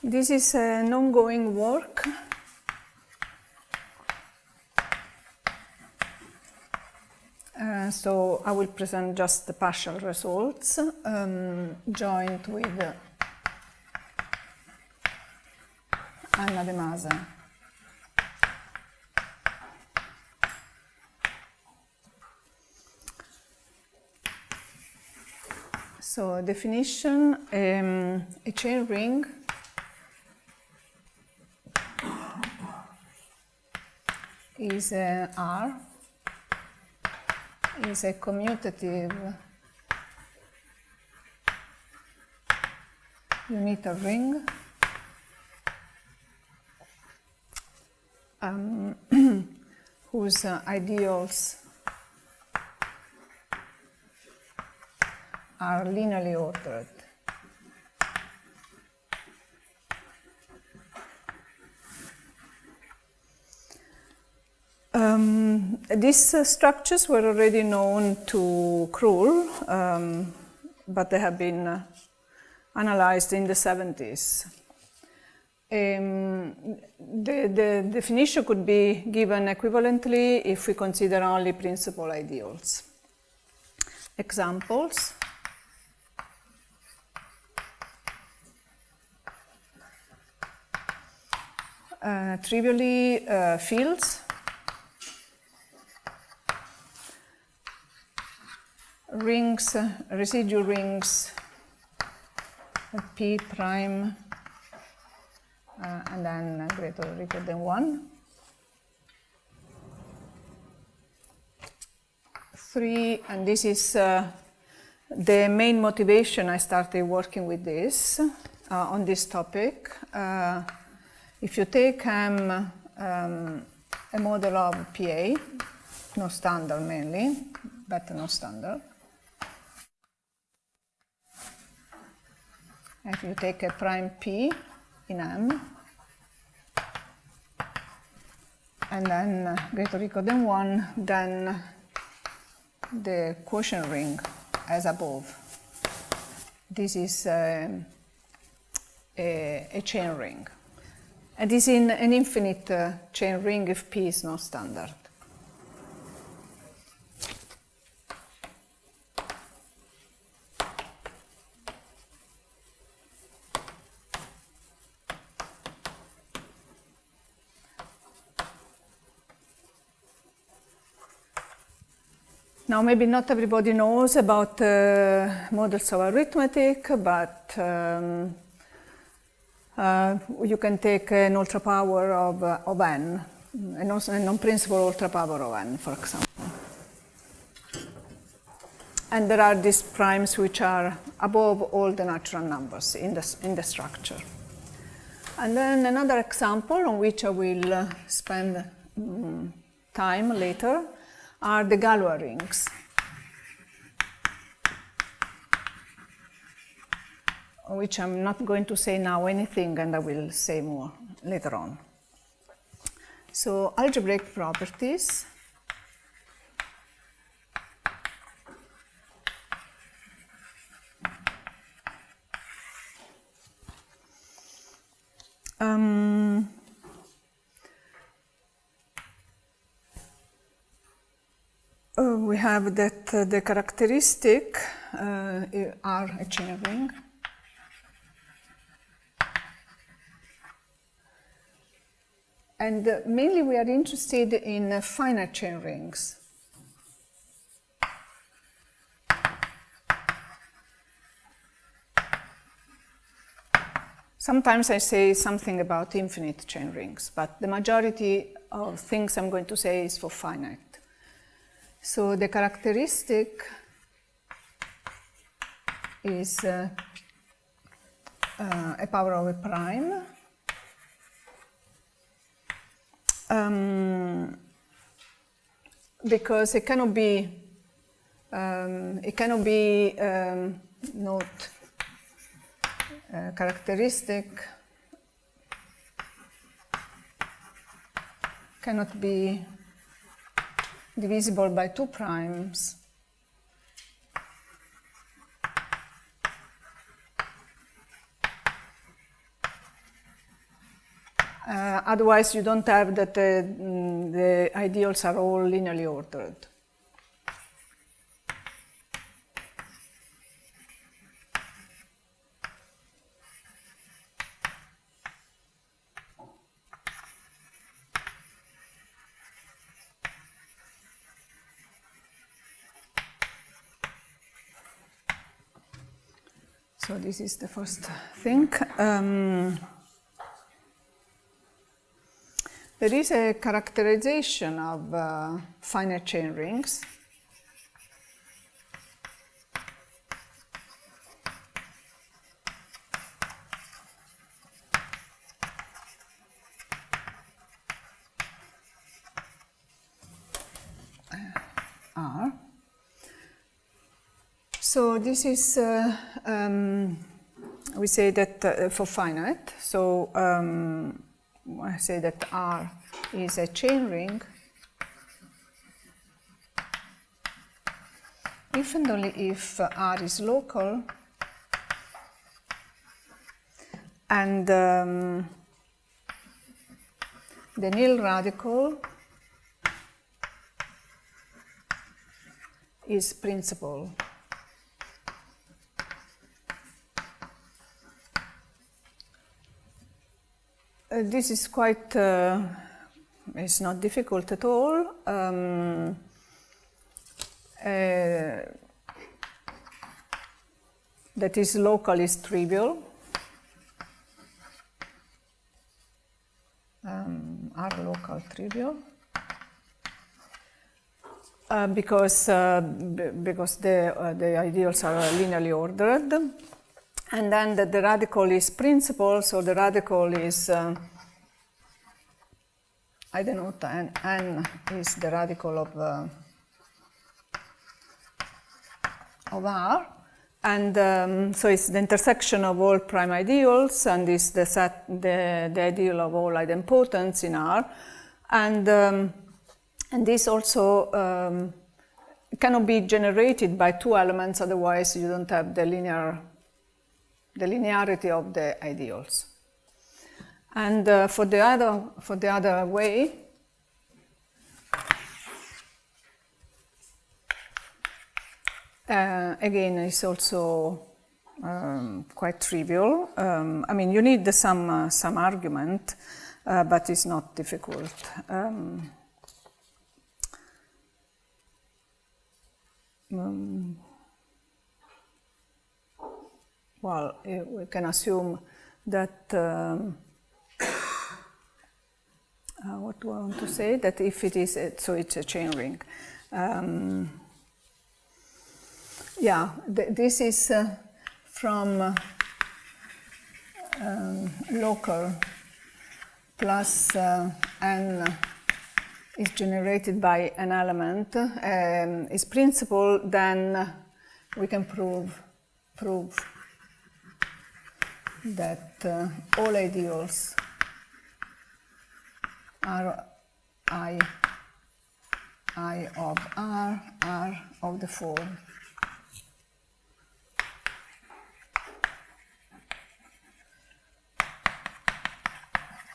This is an ongoing work. So I will present just the partial results, joined with Anna De Mase. So definition, a chain ring is R, is a commutative unitary ring whose ideals are linearly ordered. These structures were already known to Krull, but they have been analyzed in the 70s. The definition could be given equivalently if we consider only principal ideals. Examples. Trivially, fields. Rings, residue rings, P prime, and then greater or equal than 1. 3, and this is the main motivation I started working with this, on this topic. If you take a model of PA, no standard mainly, but no standard. If you take a prime P in M, and then greater or equal than 1, then the quotient ring as above. This is a chain ring. And this is an infinite chain ring if P is not standard. Now, maybe not everybody knows about models of arithmetic, but you can take an ultra power of n, and also a non-principal ultra power of n, for example. And there are these primes which are above all the natural numbers in the structure. And then another example on which I will spend time later are the Galwa rings, which I'm not going to say now anything, and I will say more later on. So, algebraic properties. We have that the characteristic are a chain ring. And mainly we are interested in finite chain rings. Sometimes I say something about infinite chain rings, but the majority of things I'm going to say is for finite. So the characteristic is a power of a prime. Because it cannot be not characteristic, cannot be divisible by 2 primes. Otherwise, you don't have that the ideals are all linearly ordered. So this is the first thing. There is a characterization of finite chain rings. R. So this is, we say that for finite, so I say that R is a chain ring if and only if R is local and the nil radical is principal. This is quite, it's not difficult at all. That is local is trivial. R local trivial. Because the ideals are linearly ordered. And then the radical is principal, so the radical is, I denote n is the radical of R. And so it's the intersection of all prime ideals, and is the set, the ideal of all idempotents in R. And this also cannot be generated by two elements, otherwise you don't have the linearity of the ideals. And for the other way, again, it's also quite trivial. I mean, you need some argument, but it's not difficult. Well, we can assume that, what do I want to say? That if it is, so it's a chain ring. Yeah, this is from local plus n is generated by an element is principal, then we can prove that all ideals are I of R are of the form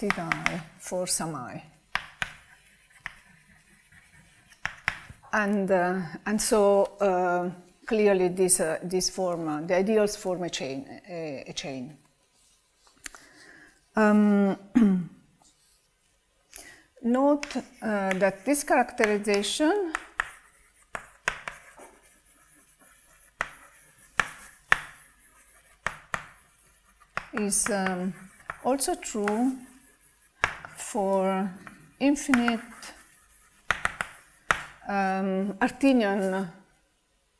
theta for some I. And so clearly this form, the ideals form a chain. Note that this characterization is also true for infinite Artinian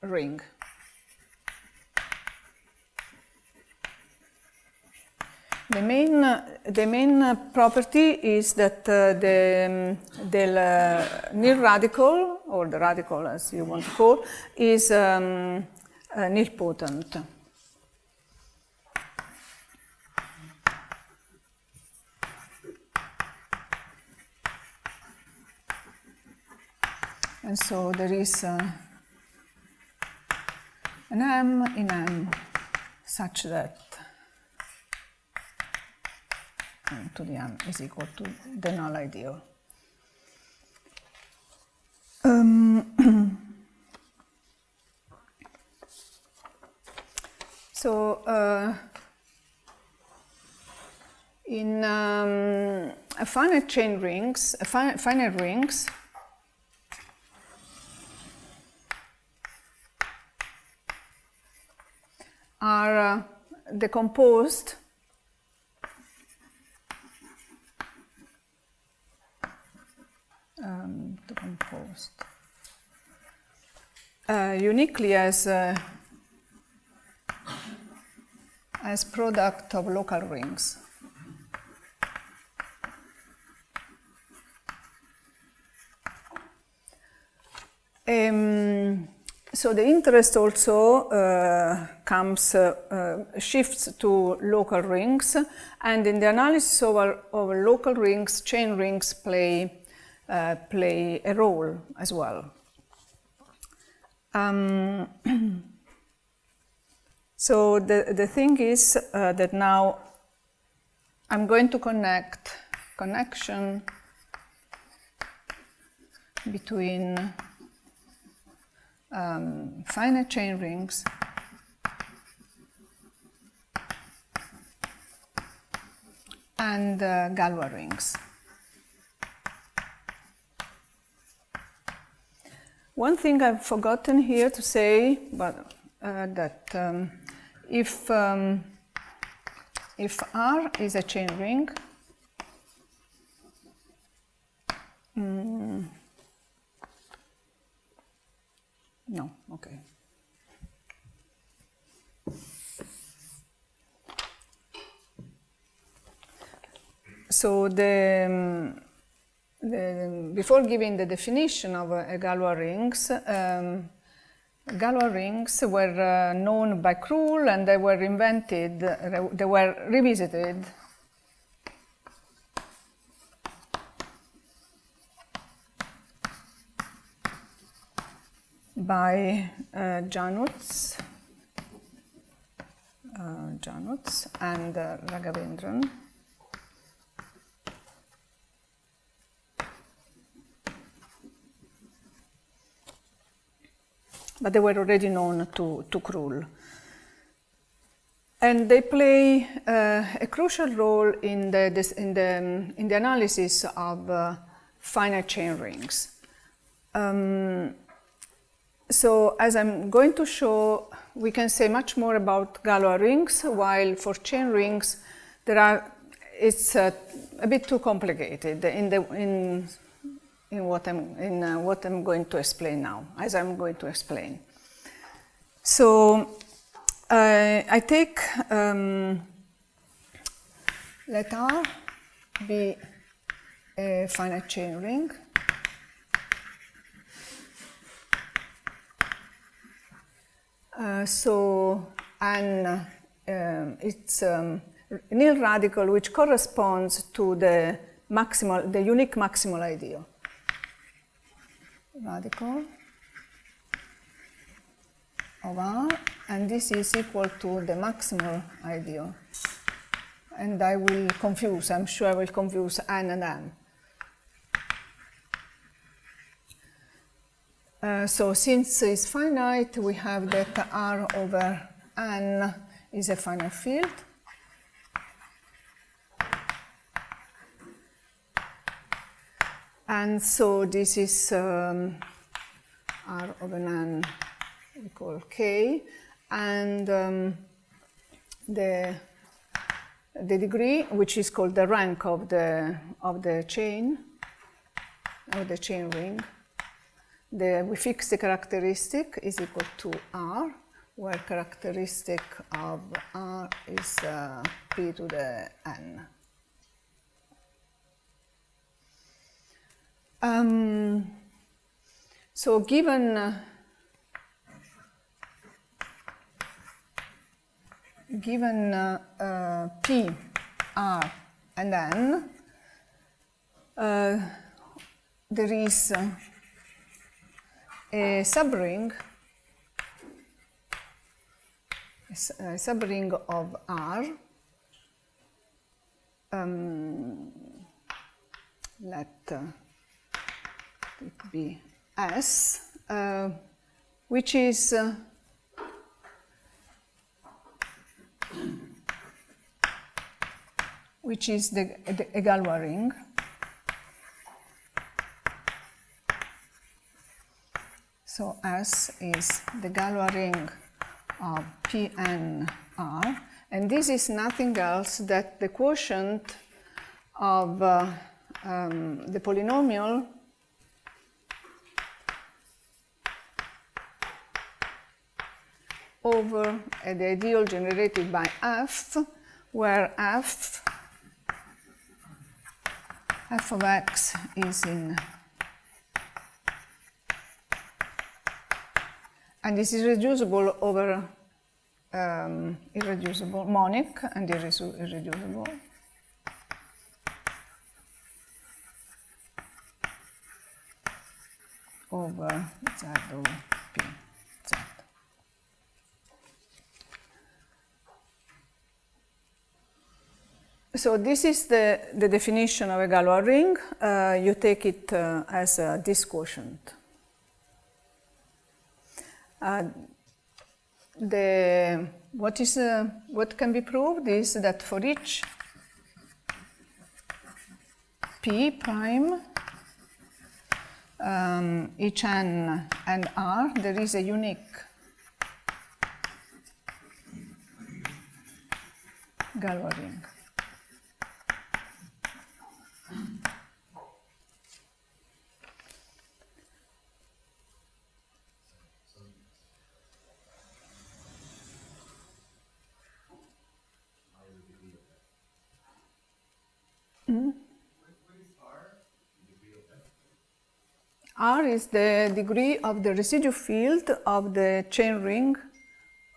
ring. The main property is that the nil radical, or the radical as you want to call, is nilpotent. And so there is an M in M such that to the n is equal to the null ideal. So in finite chain rings, finite rings, are decomposed uniquely as product of local rings. So the interest also shifts to local rings, and in the analysis of local rings, chain rings play a role as well. So the thing is that now I'm going to connection between finite chain rings and Galwa rings. One thing I've forgotten here to say, but that if R is a chain ring, no, okay. So before giving the definition of Galwa rings, Galwa rings were known by Krull, and they were invented, they were revisited by Janusz and Raghavendran. But they were already known to Krull. And they play a crucial role in the analysis of finite chain rings. So as I'm going to show, we can say much more about Galwa rings, while for chain rings, it's a bit too complicated in what I'm going to explain now, as I'm going to explain. So I take let R be a finite chain ring. And it's nil radical, which corresponds to the unique maximal ideal. Radical of R, and this is equal to the maximal ideal. And I will confuse, I'm sure I will confuse N and M. So since it's finite, we have that R over N is a finite field. And so this is R over N equal K, and the degree, which is called the rank of the chain ring, we fix the characteristic is equal to R, where characteristic of R is P to the N. So given P, R, and N, there is a subring of R let it be S, which is the Galwa ring. So S is the Galwa ring of Pnr, and this is nothing else than the quotient of the polynomial over the ideal generated by f, where f of x is in, and this is reducible over irreducible, monic and irreducible. Over z over p z. So this is the definition of a Galwa ring. You take it as this quotient. What can be proved is that for each p prime, each n and r, there is a unique Galwa ring. R is the degree of the residue field of the chain ring.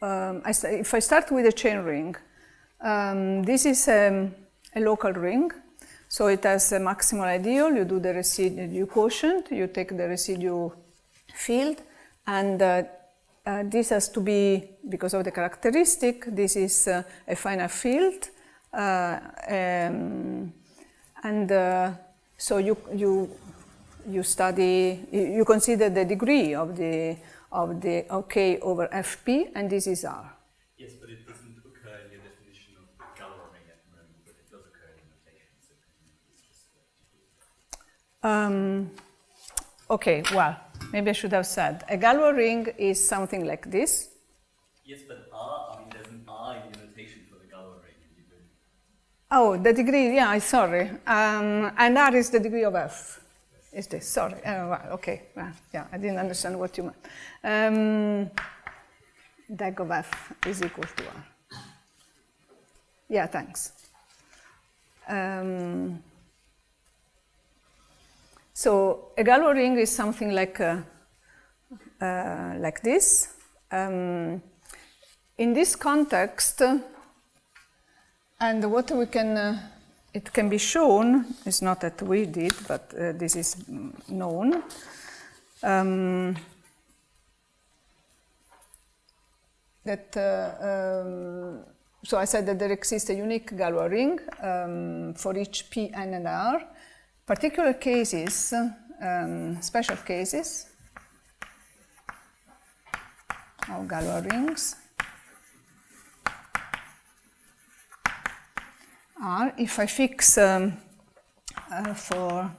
If I start with a chain ring, this is a local ring, so it has a maximal ideal. You do the residue quotient, you take the residue field, and this has to be, because of the characteristic, this is a finite field, so you study, you consider the degree of the OK over FP, and this is R. Yes, but it doesn't occur in your definition of the Galwa ring at the moment, but it does occur in the notation, so it's just Okay, well, maybe I should have said a Galwa ring is something like this. Yes, but R, I mean, there's an R in your notation for the Galwa ring. Oh, the degree, yeah, sorry. And R is the degree of F. Is this? Sorry. Well, okay. Well, yeah, I didn't understand what you meant. Deg of F is equal to R. Yeah, thanks. So a Galwa ring is something like this. In this context, and what we can, it can be shown, it's not that we did, but this is known. So I said that there exists a unique Galwa ring for each P, N, and R. Particular cases, special cases of Galwa rings are, if I fix for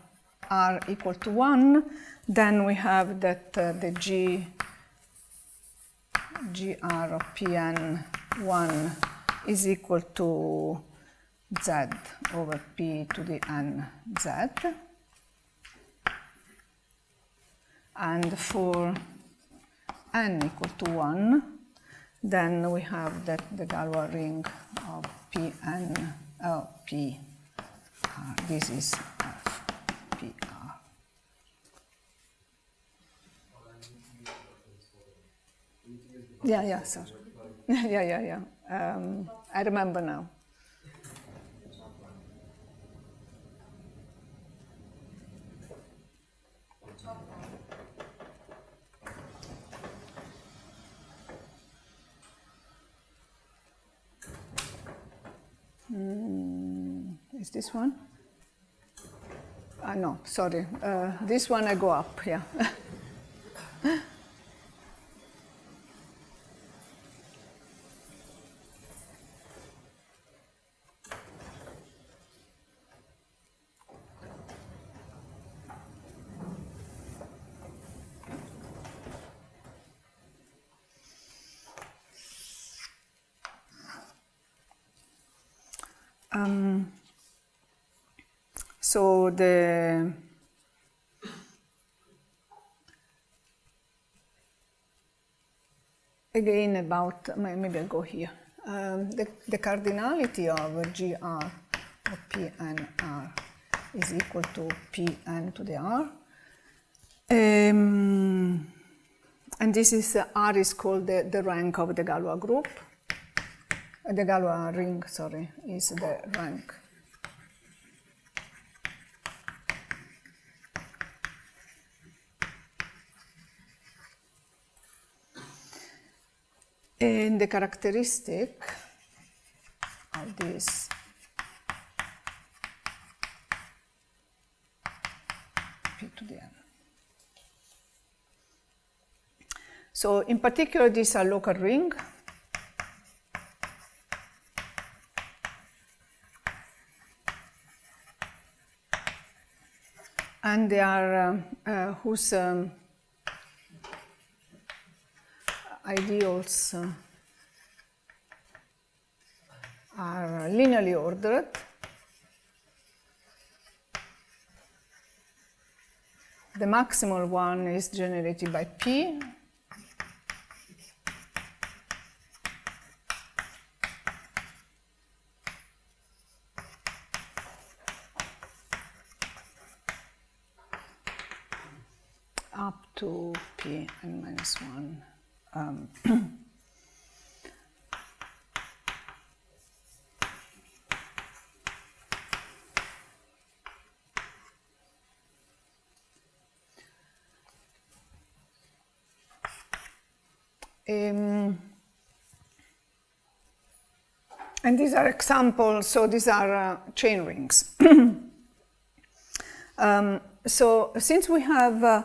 R equal to 1, then we have that the GR of Pn1 is equal to Z over P to the N Z. And for N equal to 1, then we have that the Galwa ring of Pn, P, this is F, PR. Yeah, sorry. Yeah. I remember now. Is this one? No, sorry. This one I go up, yeah. So again about, maybe I'll go here. The cardinality of GR of Pn is equal to Pn to the R. And this is, R is called the rank of the Galwa group. The Galwa ring, sorry, is the rank. And the characteristic of this P to the N. So in particular, these are local ring. And they are whose ideals are linearly ordered. The maximal one is generated by P. Up to P n minus 1. And these are examples, so these are chain rings. So since we have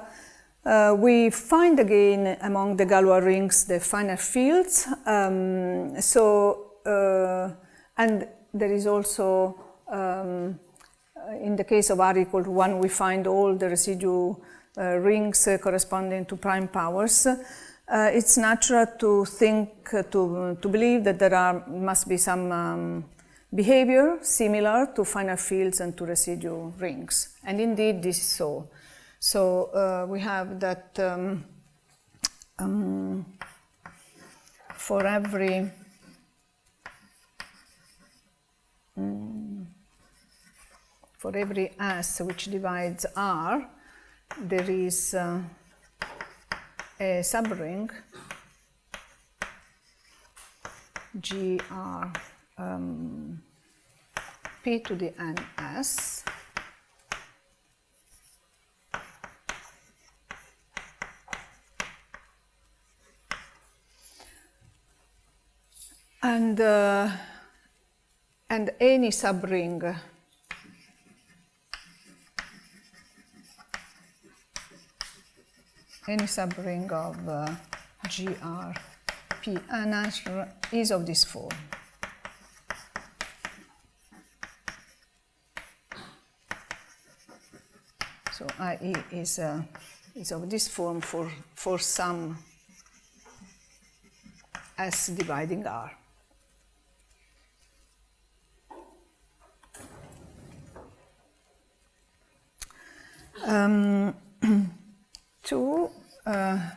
we find again among the Galwa rings the finite fields. And there is also, in the case of R equal to 1, we find all the residue rings corresponding to prime powers. It's natural to think, to believe that there must be some behavior similar to finite fields and to residue rings. And indeed, this is so. So we have that for every S which divides R, there is a subring GR P to the NS. And any subring of GR P and is of this form. So IE is of this form for some S dividing R.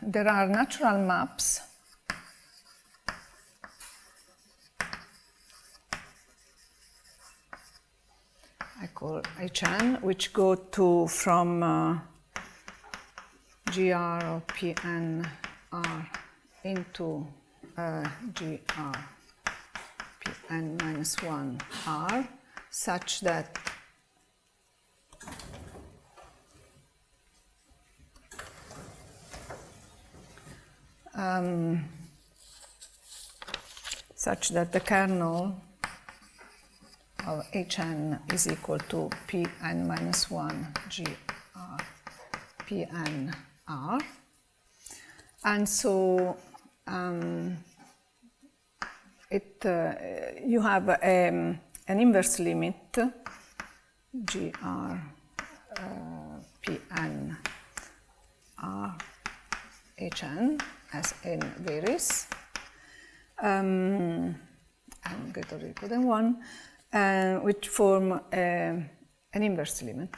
There are natural maps I call HN, which go from GR of PNR into GR PN minus 1 R, such that the kernel of Hn is equal to Pn minus 1 gr Pn r. And so you have an inverse limit gr Pn r Hn as n varies, and greater or equal than 1, which form an inverse limit.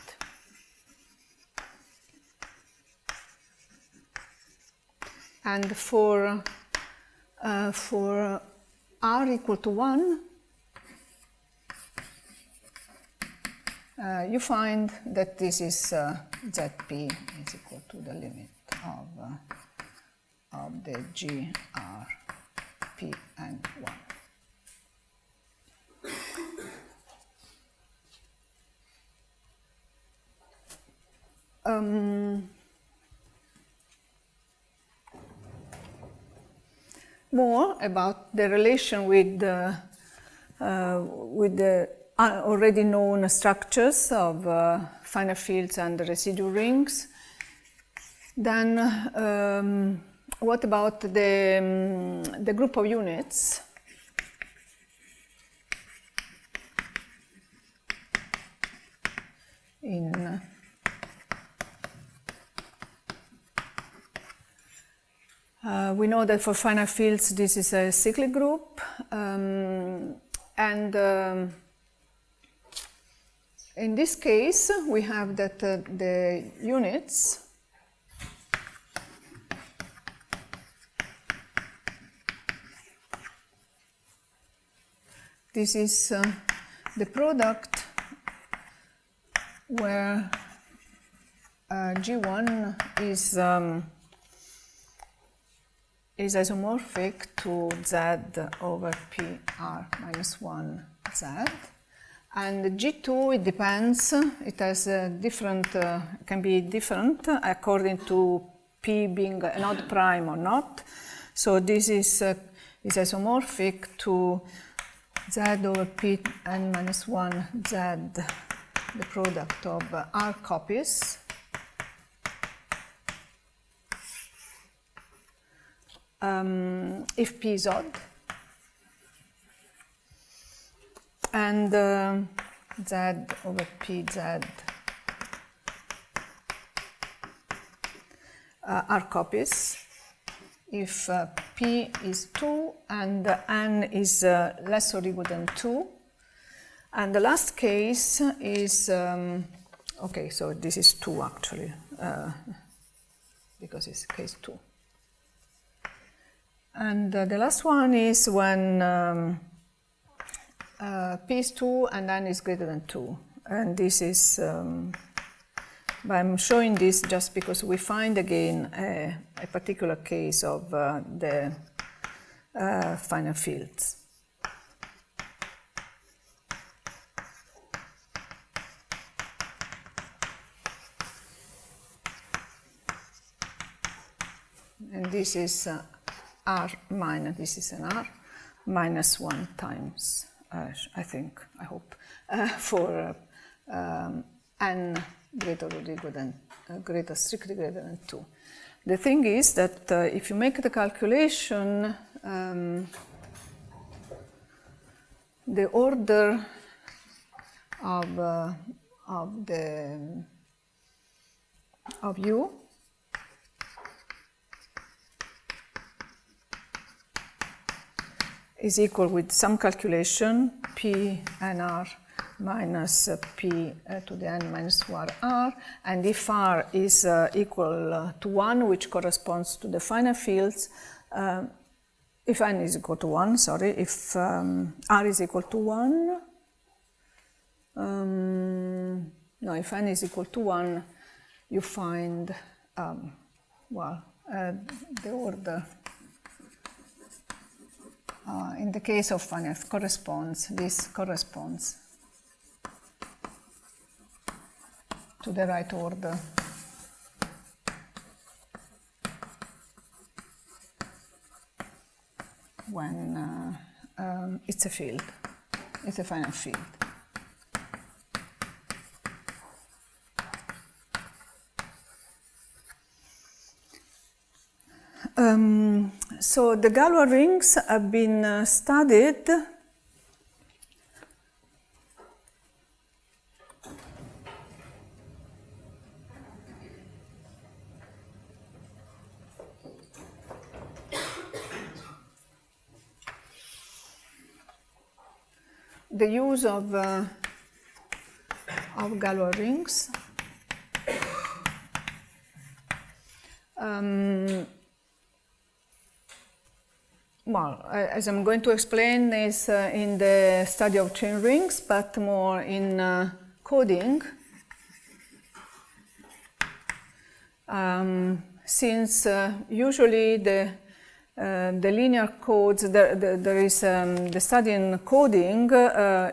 And for r equal to 1, you find that this is Zp is equal to the limit of the gr Pn 1. More about the relation with the already known structures of finite fields and residue rings. Then, what about the group of units? We know that for finite fields this is a cyclic group, and in this case we have that the units this is the product where G1 is isomorphic to Z over PR minus 1 Z. And G2, it depends, it has a different, can be different according to P being an odd prime or not. So this is isomorphic to Z over Pn minus 1 Z, the product of R copies. If P is odd, and Z over Pz are copies if P is 2 and N is less or equal than 2. And the last case is, okay, so this is 2 actually, because it's case 2. And the last one is when P is 2 and N is greater than 2. And this is, I'm showing this just because we find again a particular case of the finite fields. And this is R minus, this is an R, minus 1 times, I think, I hope, for N greater or equal than, strictly greater than 2. The thing is that if you make the calculation, the order of U is equal with some calculation, P n R minus P to the n minus 1 R, and if R is equal to 1, which corresponds to the finite fields, if n is equal to 1, sorry, if R is equal to 1, no, if n is equal to 1, you find, well, the order. In the case of finite this corresponds to the right order. When it's a field, it's a finite field. So the Galwa rings have been studied the use of Galwa rings. Well, as I'm going to explain, is in the study of chain rings, but more in coding. Since usually the linear codes, there is the study in coding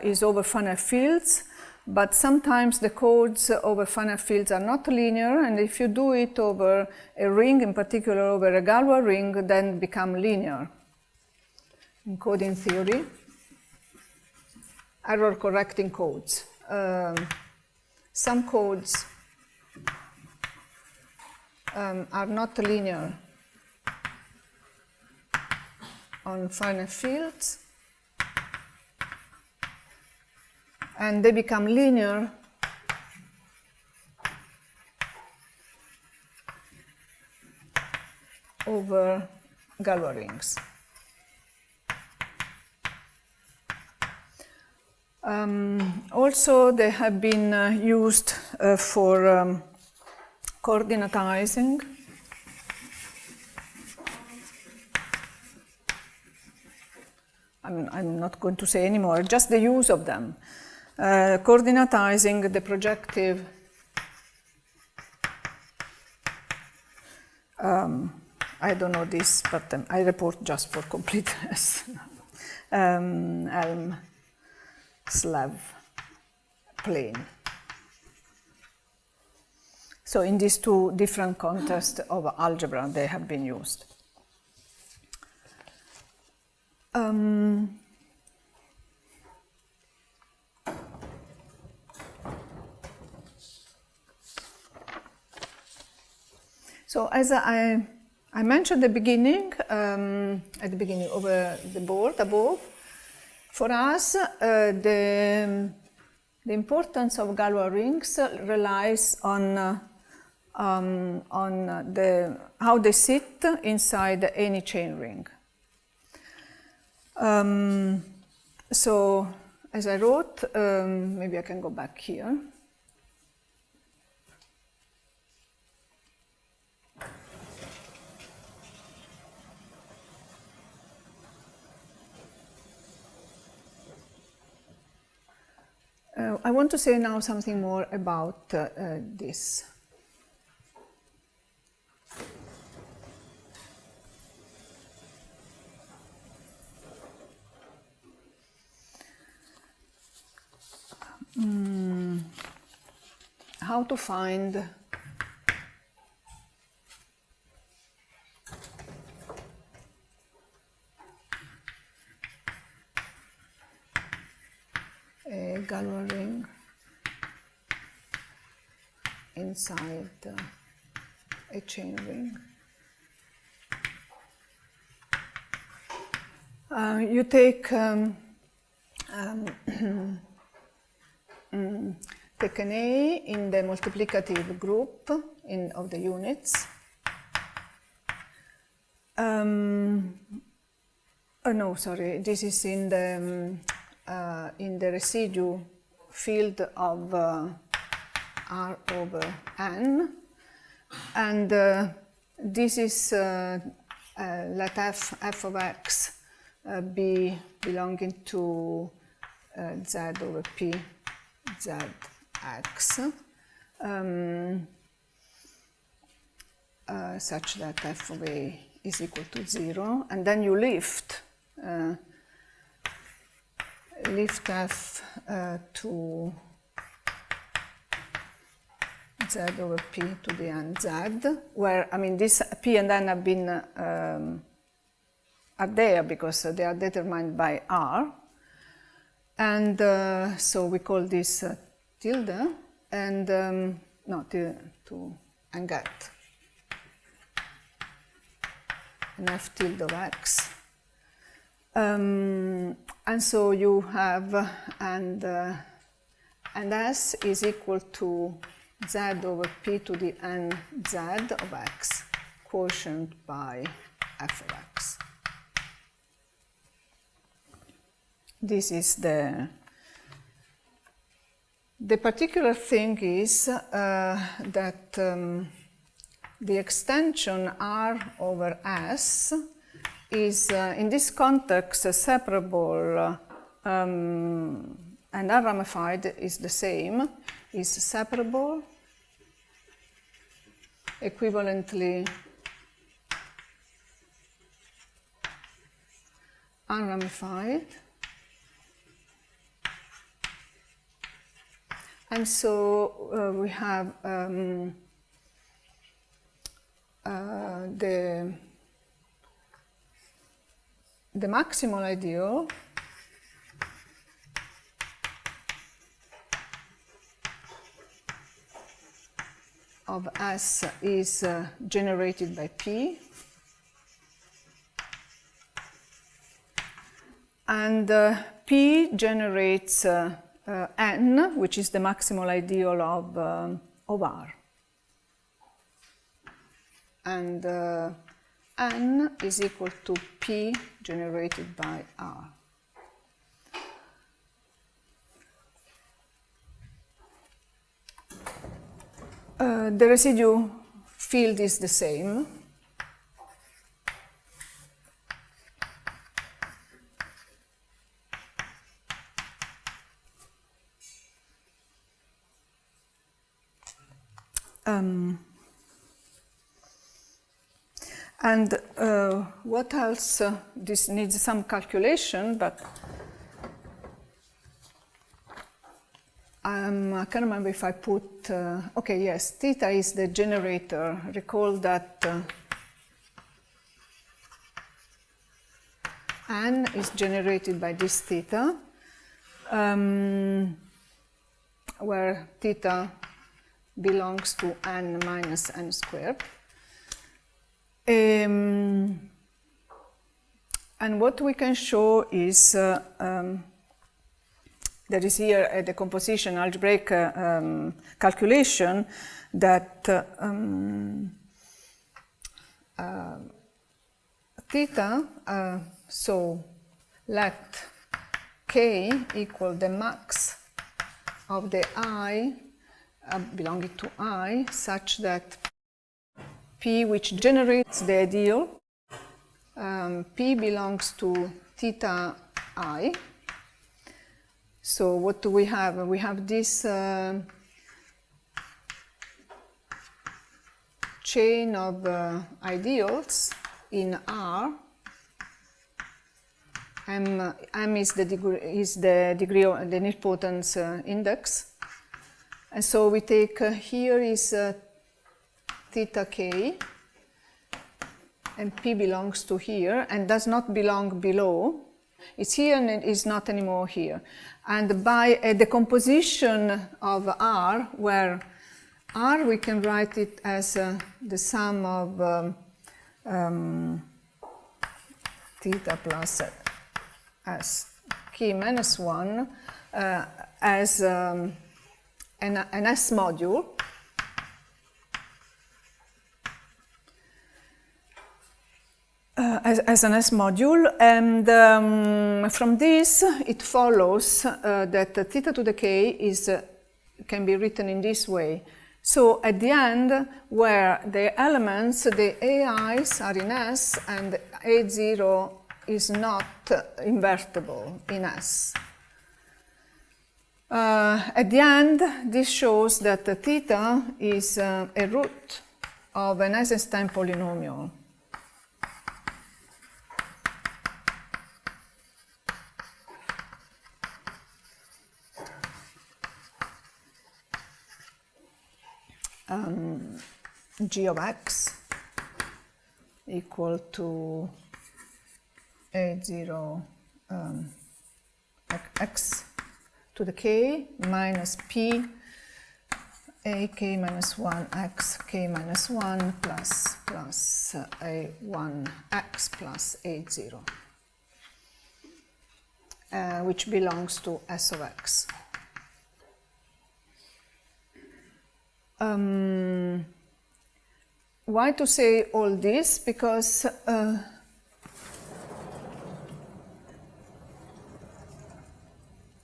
is over finite fields, but sometimes the codes over finite fields are not linear, and if you do it over a ring, in particular over a Galwa ring, then become linear. In coding theory, error correcting codes. Some codes are not linear on finite fields, and they become linear over Galwa rings. Also, they have been used for coordinatizing. I'm not going to say anymore, just the use of them. Coordinatizing the projective I don't know this, but I report just for completeness. Slav plane. So in these two different contexts of algebra, they have been used. So as I mentioned at the beginning over the board above, for us, the importance of Galwa rings relies on how they sit inside any chain ring. So, as I wrote, maybe I can go back here. I want to say now something more about this. How to find a Galwa ring inside a chain ring. You take take an A in the multiplicative group of the units. No, sorry, this is in the residue field of R over N, and this is let f of x be belonging to z over p zx, such that f of a is equal to 0, and then you lift f to z over p to the n z, where, I mean, this p and n have been are there because they are determined by r, and so we call this tilde, and no, to and get. an f tilde of x. And so you have, and s is equal to z over p to the n z of x, quotient by f of x. This is the particular thing is that the extension R over S is, in this context, separable, and unramified is the same, is separable, equivalently unramified. And so we have the maximal ideal of S is generated by P, and P generates N, which is the maximal ideal of R. And N is equal to P generated by R. The residue field is the same. And what else? This needs some calculation, but I can't remember if I put, okay, yes, theta is the generator. Recall that n is generated by this theta, where theta belongs to n minus n squared. And what we can show is there is here a decomposition algebraic calculation that theta, so let k equal the max of the I belonging to I, such that P, which generates the ideal, P belongs to theta I. So what do we have? We have this chain of ideals in R. M is the degree of the nilpotence index. And so we take here is theta k, and P belongs to here and does not belong below. It's here and it is not anymore here. And by a decomposition of R, where R we can write it as the sum of theta plus S k minus 1 as an S module. As an S module, and from this it follows that theta to the k is can be written in this way. So at the end, where the elements, the AIs are in S and A0 is not invertible in S. At the end, this shows that theta is a root of an Eisenstein polynomial. G of x equal to A0 x to the k minus p ak minus 1 x k minus 1 plus a1 x plus a0, which belongs to S of x. Why to say all this? Because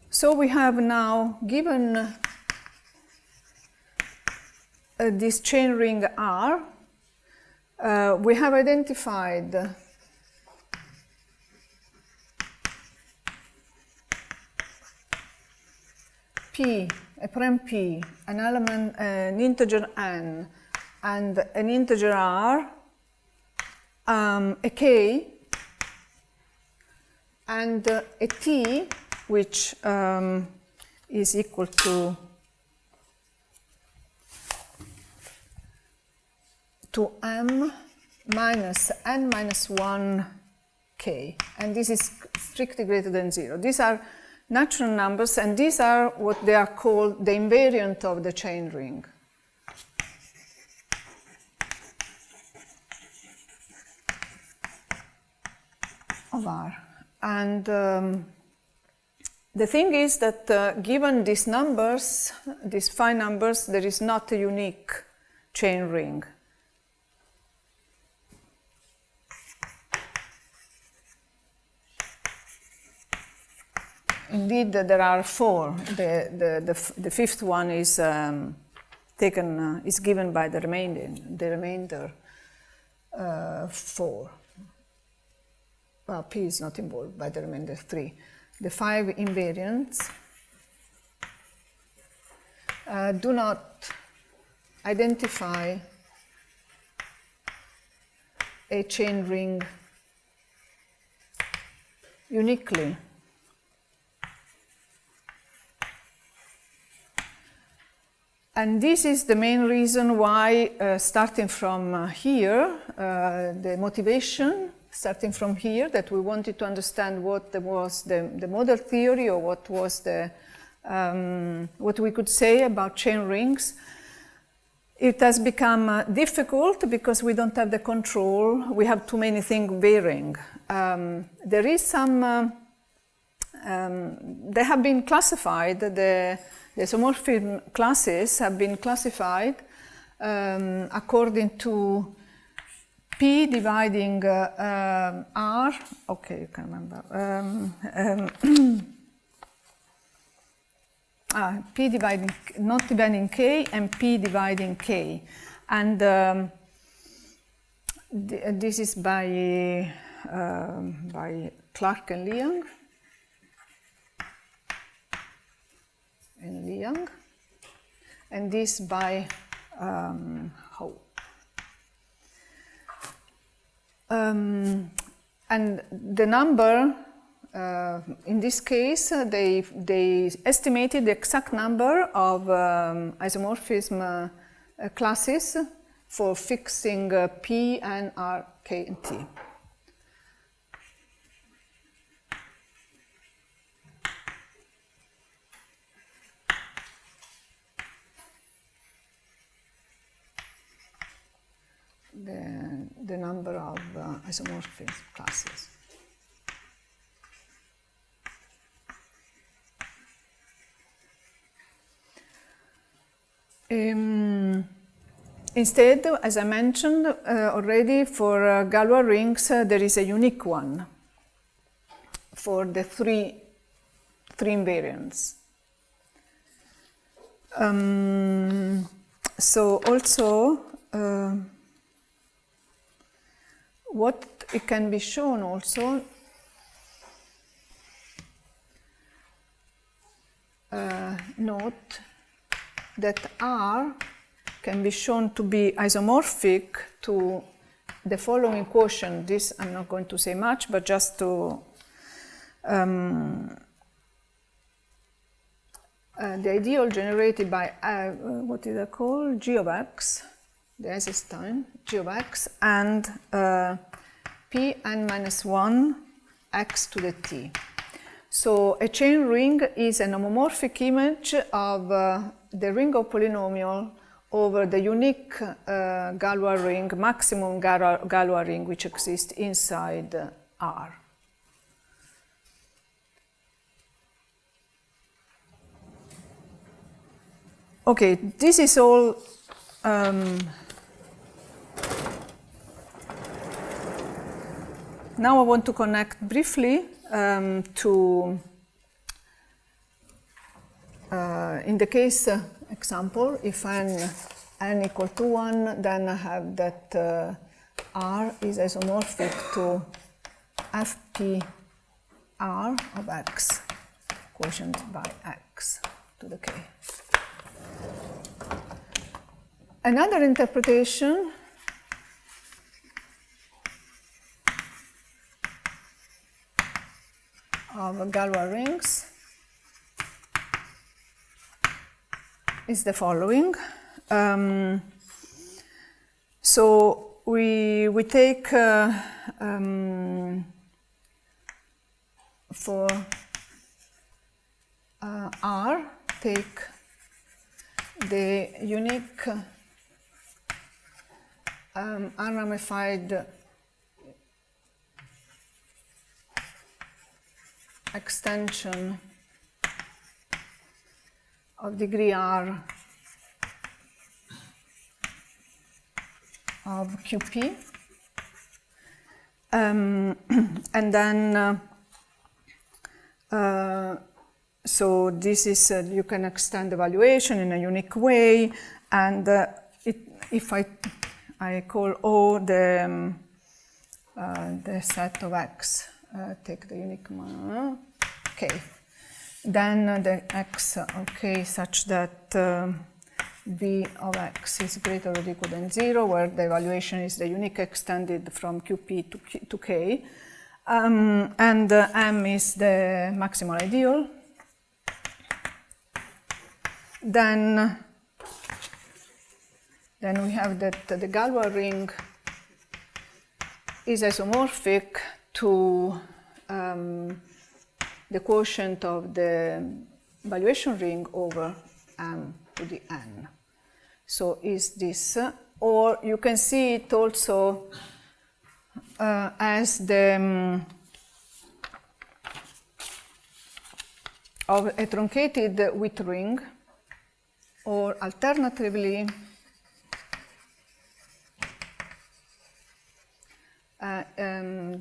so we have now given this chain ring R, we have identified P, a prime P, an element, an integer n, and an integer R, a K, and a T, which is equal to m minus n minus 1 k, and this is strictly greater than 0. These are natural numbers, and these are what they are called the invariant of the chain ring. Of R. And the thing is that given these numbers, these phi numbers, there is not a unique chain ring. Indeed, there are 4. The fifth one is taken is given by the remainder 4. Well, P is not involved by the remainder 3. The 5 invariants do not identify a chain ring uniquely. And this is the main reason why, starting from here, the motivation, starting from here, that we wanted to understand what was the model theory, or what was the what we could say about chain rings. It has become difficult because we don't have the control. We have too many things varying. There is some. They have been classified. The isomorphism classes have been classified according to P dividing R. Okay, you can remember. P dividing, not dividing K, and P dividing K. And this is by Clark and Liang. And this by Howe. And the number, in this case, they estimated the exact number of isomorphism classes for fixing P and R, K, and T. The number of isomorphism classes. Instead, as I mentioned already, for Galwa rings, there is a unique one for the three invariants. So also, what it can be shown also, note that R can be shown to be isomorphic to the following quotient. This I'm not going to say much, but just to the ideal generated by what is it called? G of x, the Eisenstein G of x, and P n minus 1 x to the t. So a chain ring is an homomorphic image of the ring of polynomial over the unique Galois ring, maximum Galois ring, which exists inside R. Okay, this is all now I want to connect briefly to, in the case example, if n equal to 1, then I have that R is isomorphic to FPR of x, quotient by x to the k. Another interpretation of Galois rings is the following. So we take for R, take the unique unramified extension of degree R of QP, and then so this is you can extend the valuation in a unique way, and if I call O the set of X, take the unique K, then the X of K such that B of X is greater or equal than 0, where the evaluation is the unique extended from QP to K, and M is the maximal ideal. Then we have that the Galois ring is isomorphic to the quotient of the valuation ring over M to the N. So is this, or you can see it also as the of a truncated width ring, or alternatively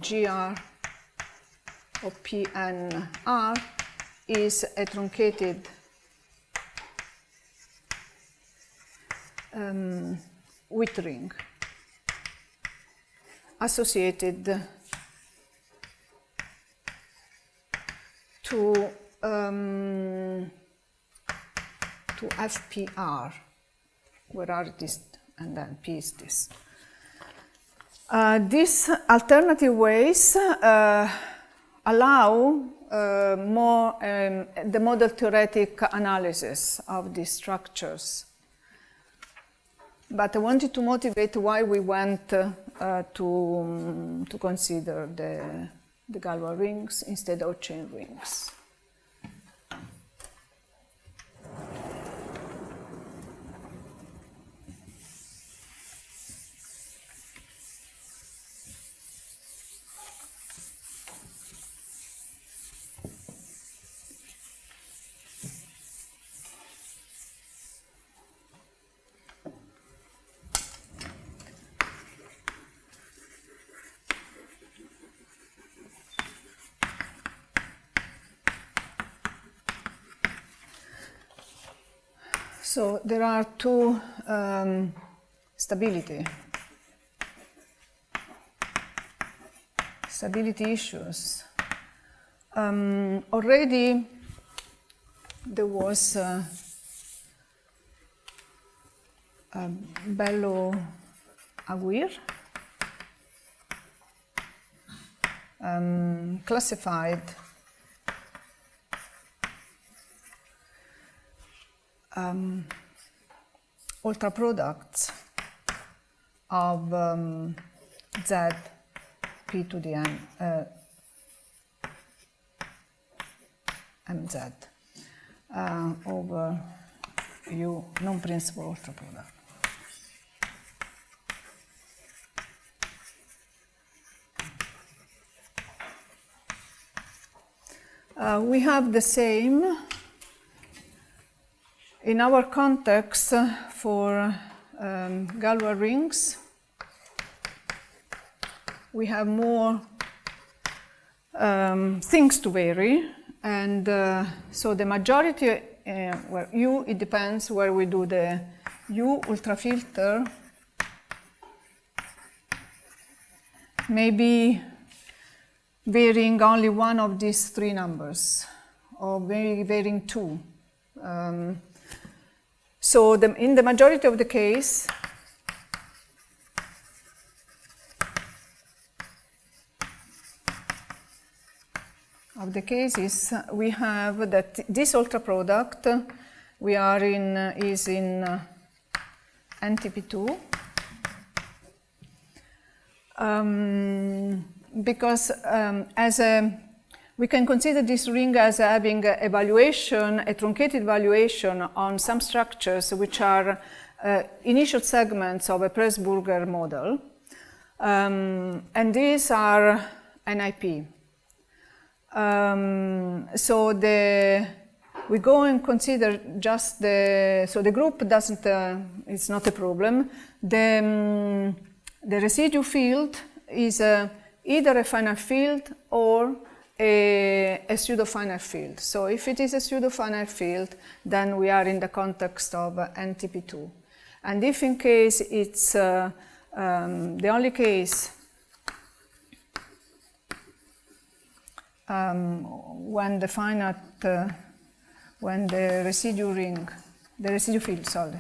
GR of PNR is a truncated width ring associated to FPR, where R is and then P is this. These alternative ways allow more the model theoretic analysis of these structures. But I wanted to motivate why we went to consider the Galois rings instead of chain rings. So there are two stability issues. Already there was Bello-Aguirre classified ultra products of Z P to the N mz over u non-principal ultra product. We have the same in our context for Galwa rings. We have more things to vary, and so the majority, where U, it depends where we do the U ultrafilter, maybe varying only one of these three numbers, or maybe varying two. So in the majority of the case, cases, we have that this ultra product we are in is in NTP2. Because we can consider this ring as having a valuation, a truncated valuation on some structures which are initial segments of a Pressburger model. And these are NIP. So we go and consider just so the group doesn't, it's not a problem. The residue field is either a finite field or a pseudo-finite field. So if it is a pseudo-finite field, then we are in the context of NTP2. And if in case it's the only case when the finite, when the residue ring, the residue field, sorry,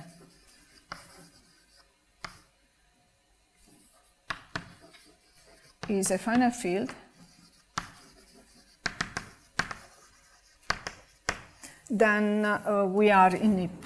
is a finite field, then we are in NIP.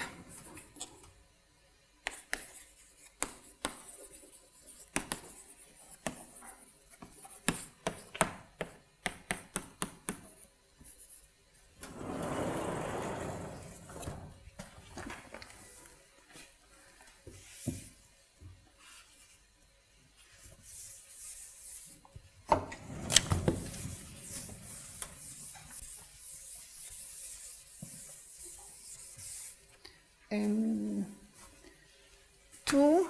Two,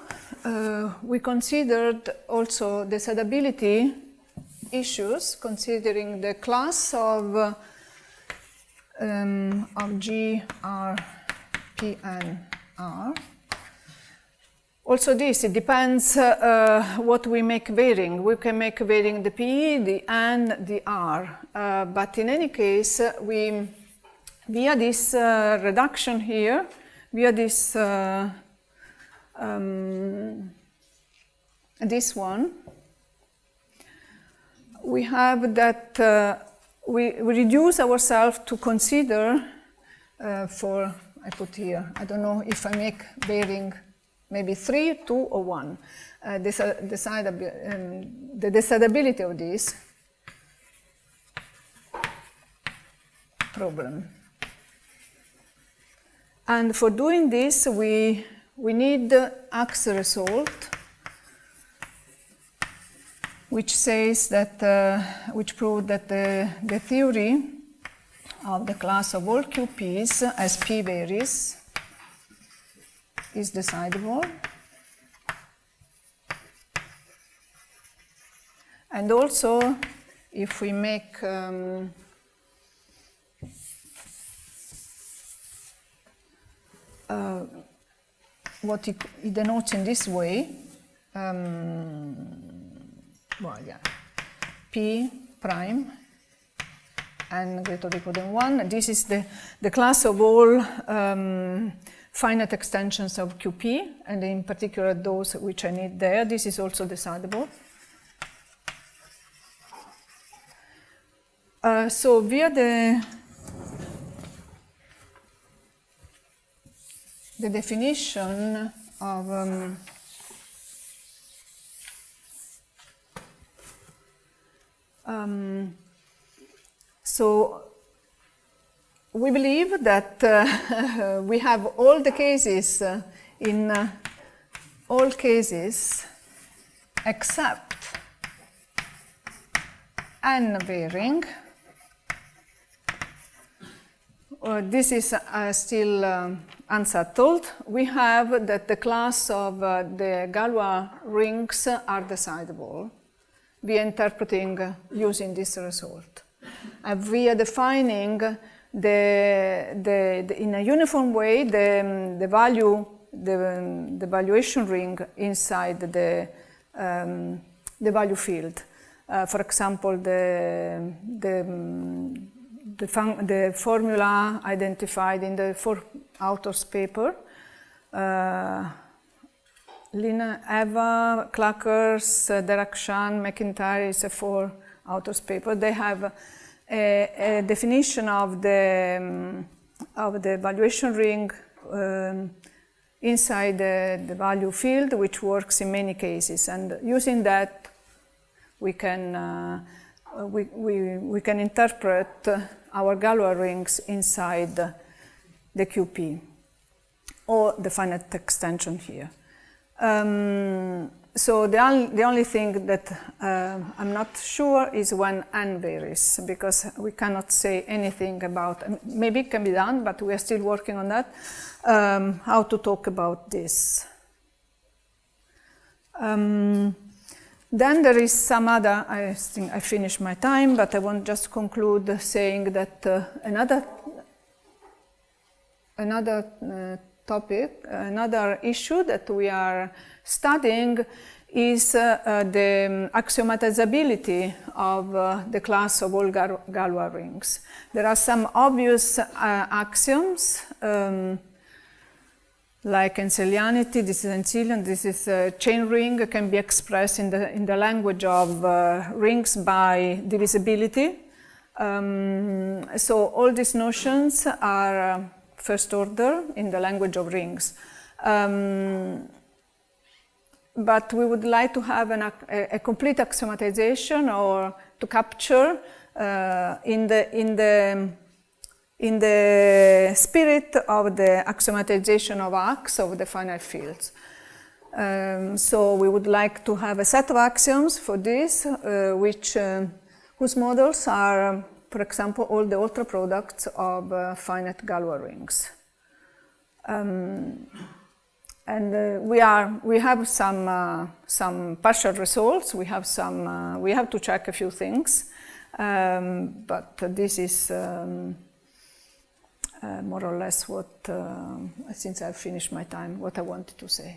we considered also decidability issues, considering the class of G, R, P, and R. Also this, it depends what we make varying. We can make varying the P, the N, the R. But in any case, we, via this reduction here, via this this one, we have that we reduce ourselves to consider for, I put here, I don't know if I make varying maybe 3, 2, or 1. The decidability of this problem. And for doing this, we need axe result, which says that, which proved that the theory of the class of all QPs as P varies is decidable. And also, if we make what it denotes in this way, well, yeah, P prime n greater or equal than 1. This is the class of all finite extensions of QP, and in particular those which I need there. This is also decidable. So via the definition of so we believe that we have all the cases in all cases except n varying. This is still unsettled. We have that the class of the Galwa rings are decidable. We are interpreting using this result. And we are defining in a uniform way the valuation ring inside the value field. For example, the formula identified in the 4 authors' paper, Lina, Eva, Clackers, Derakhshan, McIntyre is a 4 authors' paper. They have a definition of the valuation ring inside the value field, which works in many cases. And using that, we can interpret our Galwa rings inside the QP, or the finite extension here. So the only thing that I'm not sure is when n varies, because we cannot say anything about, maybe it can be done, but we are still working on that, how to talk about this. Then there is some other, I think I finished my time, but I want just to conclude saying that another topic, another issue that we are studying is the axiomatizability of the class of all Galwa rings. There are some obvious axioms, like Enselianity, this is Enselian, this is a chain ring, can be expressed in the language of rings by divisibility. So all these notions are first order in the language of rings. But we would like to have a complete axiomatization, or to capture in the spirit of the axiomatization of Ax of the finite fields. So we would like to have a set of axioms for this, whose models are, for example, all the ultra products of finite Galwa rings. And we have some partial results. We have to check a few things, but this is more or less what, since I've finished my time, what I wanted to say.